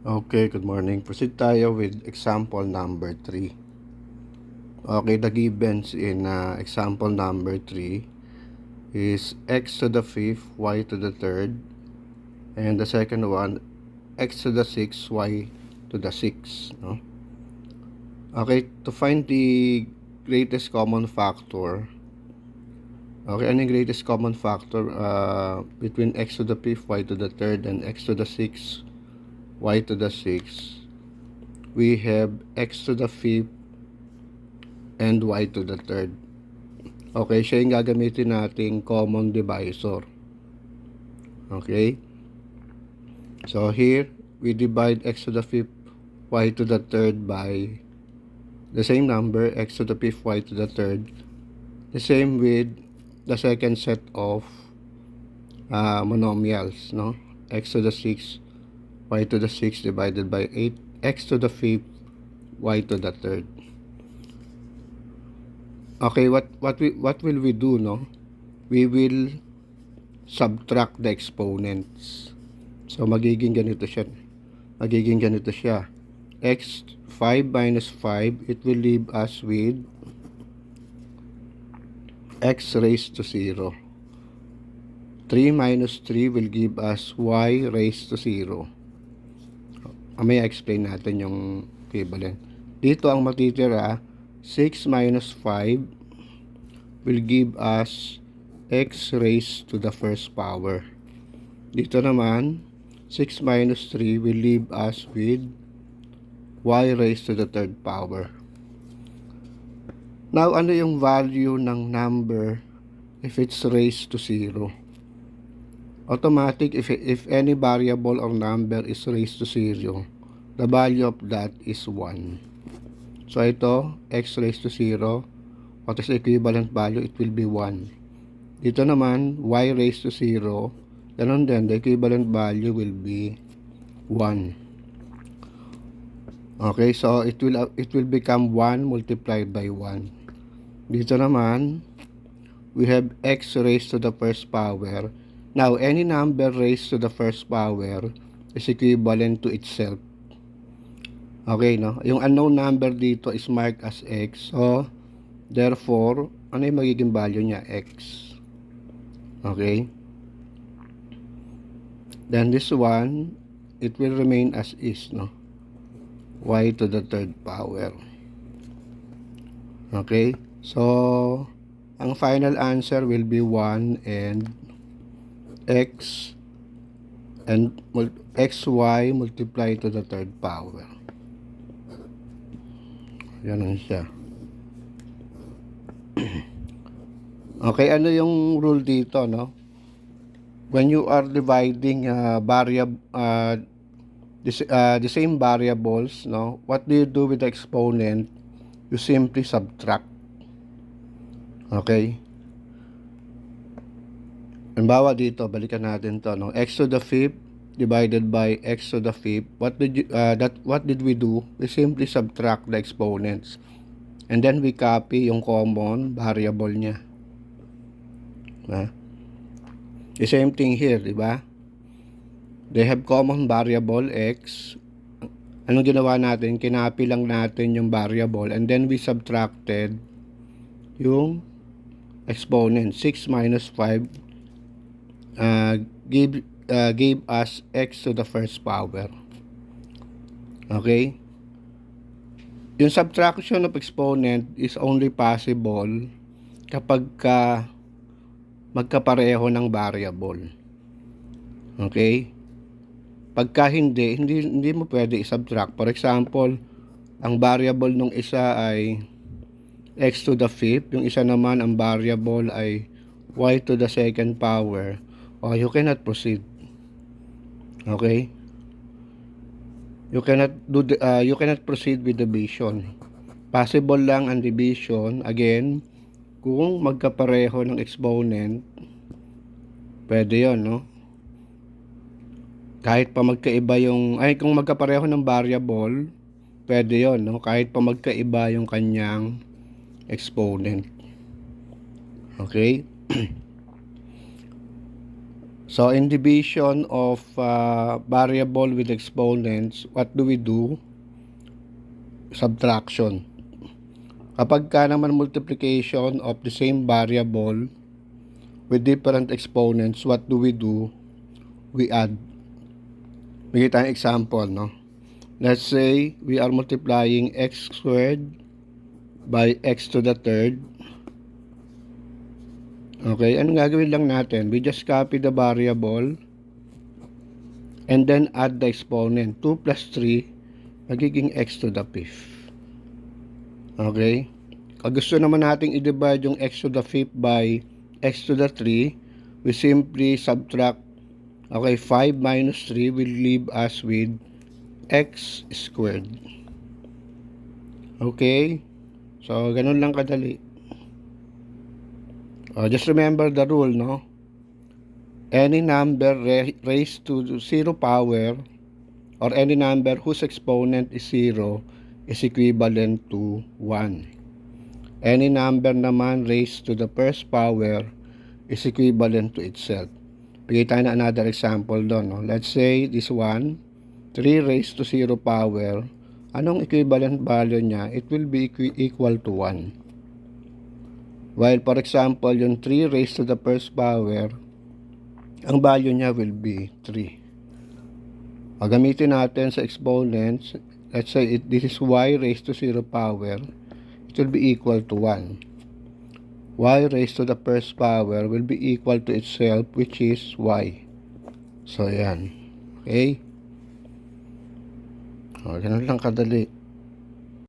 Okay, good morning. Proceed tayo with example number 3. Okay, the givens in example number 3 is x to the 5th, y to the 3rd, and the second one, x to the 6th, y to the 6th. No? Okay, to find the greatest common factor, okay, ano yung greatest common factor between x to the 5th, y to the 3rd, and x to the 6th, y to the 6th? We have x to the 5th and y to the 3rd. Okay, siya yung gagamitin nating common divisor. Okay? So here, we divide x to the 5th, y to the 3rd by the same number, x to the 5th, y to the 3rd. The same with the second set of monomials, no? X to the 6th, y to the 6th divided by 8, x to the 5th, y to the 3rd. Okay, what will we do, no? We will subtract the exponents. So magiging ganito siya. X 5 minus 5, it will leave us with x raised to 0. 3 minus 3 will give us y raised to 0. Mamaya explain natin yung equivalent. Dito ang matitira, 6 minus 5 will give us x raised to the first power. Dito naman, 6 minus 3 will leave us with y raised to the third power. Now, ano yung value ng number if it's raised to 0? Automatic, if any variable or number is raised to 0, the value of that is 1. So, ito, x raised to 0. What is the equivalent value? It will be 1. Dito naman, y raised to 0. Ganon din, the equivalent value will be 1. Okay, so it will become 1 multiplied by 1. Dito naman, we have x raised to the first power. Now, any number raised to the first power is equivalent to itself. Okay, no? Yung unknown number dito is marked as x. So, therefore, ano yung magiging value niya? X. Okay? Then this one, it will remain as is, no? Y to the third power. Okay? So, ang final answer will be 1 and x and xy multiplied to the third power. Yan siya. Okay, ano yung rule dito, no? When you are dividing the same variables, no? What do you do with the exponent? You simply subtract. Okay? Halimbawa dito, balikan natin to, no? X to the 5th divided by x to the 5th. What did we do? We simply subtract the exponents. And then we copy yung common variable niya. The same thing here, di ba? They have common variable x. Anong ginawa natin? Kinapi lang natin yung variable and then we subtracted yung exponent. 6 minus 5 gave us x to the first power. Okay? Yung subtraction of exponent is only possible kapag magkapareho ng variable. Okay? Pagka hindi mo pwede i-subtract. For example, ang variable nung isa ay x to the 5th, yung isa naman ang variable ay y to the second power, you cannot proceed. Okay? You cannot proceed with division. Possible lang ang division, again, kung magkapareho ng exponent, pwede yon, no? Kahit pa magkaiba kung magkapareho ng variable, pwede yon, no? Kahit pa magkaiba yung kanyang exponent. Okay? So, in division of variable with exponents, what do we do? Subtraction. Kapag ka naman multiplication of the same variable with different exponents, what do? We add. Bigay tayong example, no? Let's say we are multiplying x squared by x to the third. Okay, anong gagawin lang natin? We just copy the variable and then add the exponent. 2 plus 3, magiging x to the fifth. Okay? Kung gusto naman nating i-divide yung x to the fifth by x to the 3, we simply subtract. Okay, 5 minus 3 will leave us with x squared. Okay? So, ganun lang kadali. Just remember the rule, no? Any number raised to 0 power or any number whose exponent is 0 is equivalent to 1. Any number naman raised to the first power is equivalent to itself. Bigay tayo na another example doon. No? Let's say this one, 3 raised to 0 power. Anong equivalent value niya? It will be equal to 1. While for example, yung 3 raised to the first power, ang value niya will be 3. Gamitin natin sa exponents, let's say this is y raised to 0 power, it will be equal to 1. Y raised to the first power will be equal to itself, which is y. So, yan. Okay? Ganun lang kadali.